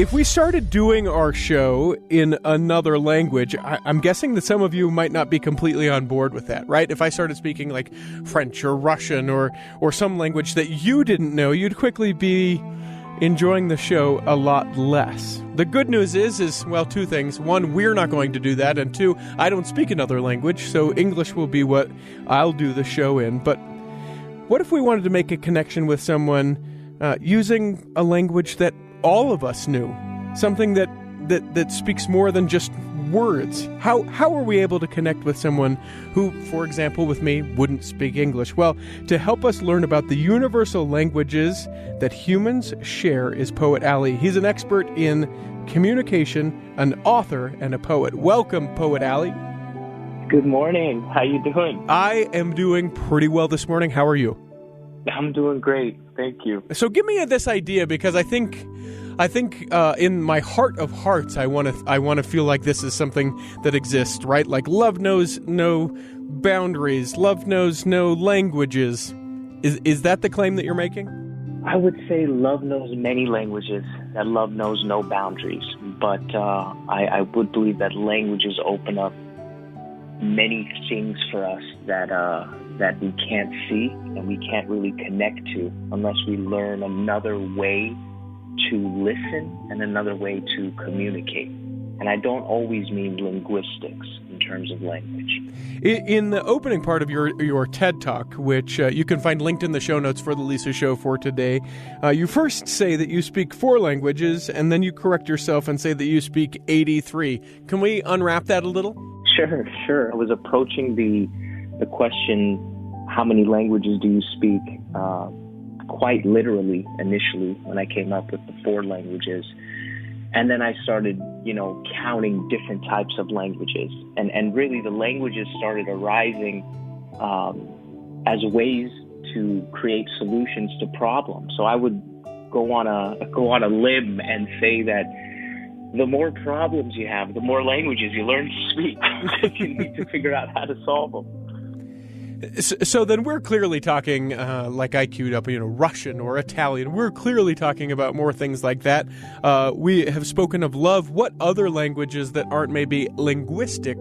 If we started doing our show in another language, I'm guessing that some of you might not be completely on board with that, right? If I started speaking like French or Russian or some language that you didn't know, you'd quickly be enjoying the show a lot less. The good news is, well, two things. One, we're not going to do that. And two, I don't speak another language, so English will be what I'll do the show in. But what if we wanted to make a connection with someone using a language that all of us knew, something that speaks more than just words? How are we able to connect with someone who, for example, with me, wouldn't speak English? Well, to help us learn about the universal languages that humans share is Poet Ali. He's an expert in communication, an author, and a poet. Welcome, Poet Ali. Good morning. How you doing? I am doing pretty well this morning. How are you? I'm doing great. Thank you. So give me this idea, because I think in my heart of hearts, I want to feel like this is something that exists, right? Like love knows no boundaries, love knows no languages. Is that the claim that you're making? I would say love knows many languages, that love knows no boundaries. But I would believe that languages open up many things for us that we can't see and we can't really connect to unless we learn another way to listen and another way to communicate. And I don't always mean linguistics in terms of language. In the opening part of your TED Talk, which you can find linked in the show notes for the Lisa Show for today, you first say that you speak 4 languages, and then you correct yourself and say that you speak 83. Can we unwrap that a little? Sure. I was approaching the question, how many languages do you speak, quite literally initially when I came up with the 4 languages. And then I started, counting different types of languages. And really the languages started arising as ways to create solutions to problems. So I would go on a limb and say that the more problems you have, the more languages you learn to speak. You need to figure out how to solve them. So then we're clearly talking, like I queued up, Russian or Italian. We're clearly talking about more things like that. We have spoken of love. What other languages that aren't maybe linguistic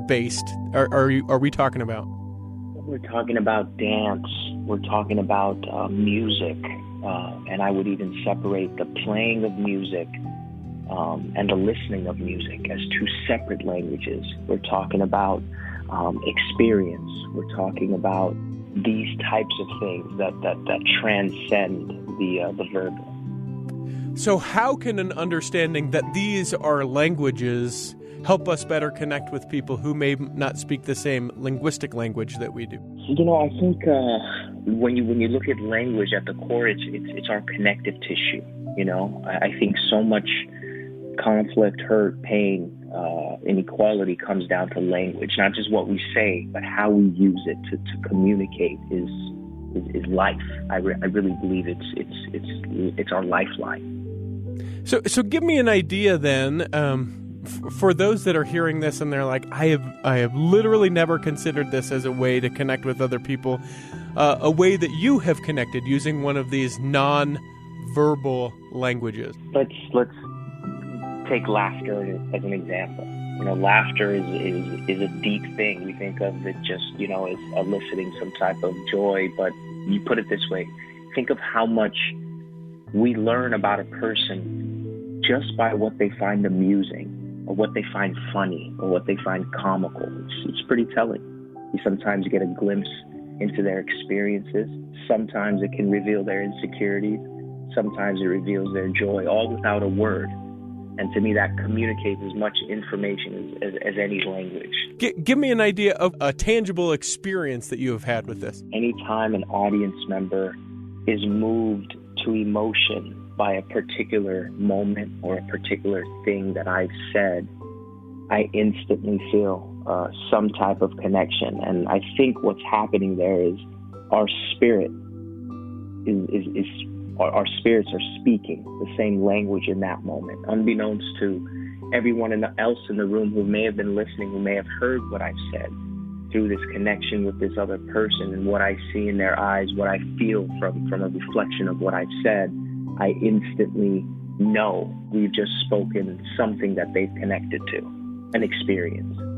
based are we talking about? We're talking about dance. We're talking about music. And I would even separate the playing of music and the listening of music as 2 separate languages. We're talking about experience. We're talking about these types of things that transcend the verbal. So how can an understanding that these are languages help us better connect with people who may not speak the same linguistic language that we do? I think when you look at language at the core, it's our connective tissue. I think so much conflict, hurt, pain, inequality comes down to language, not just what we say, but how we use it to communicate is life. I really believe it's our lifeline. So give me an idea then, for those that are hearing this and they're like, I have literally never considered this as a way to connect with other people, a way that you have connected using one of these non-verbal languages. Let's take laughter as an example. Laughter is a deep thing. We think of it just, as eliciting some type of joy. But you put it this way, think of how much we learn about a person just by what they find amusing or what they find funny or what they find comical. It's pretty telling. You sometimes get a glimpse into their experiences. Sometimes it can reveal their insecurities. Sometimes it reveals their joy, all without a word. And to me, that communicates as much information as any language. Give me an idea of a tangible experience that you have had with this. Anytime an audience member is moved to emotion by a particular moment or a particular thing that I've said, I instantly feel some type of connection. And I think what's happening there is our spirit our spirits are speaking the same language in that moment, unbeknownst to everyone else in the room who may have been listening, who may have heard what I've said. Through this connection with this other person and what I see in their eyes, what I feel from a reflection of what I've said, I instantly know. We've just spoken something that they've connected to, an experience.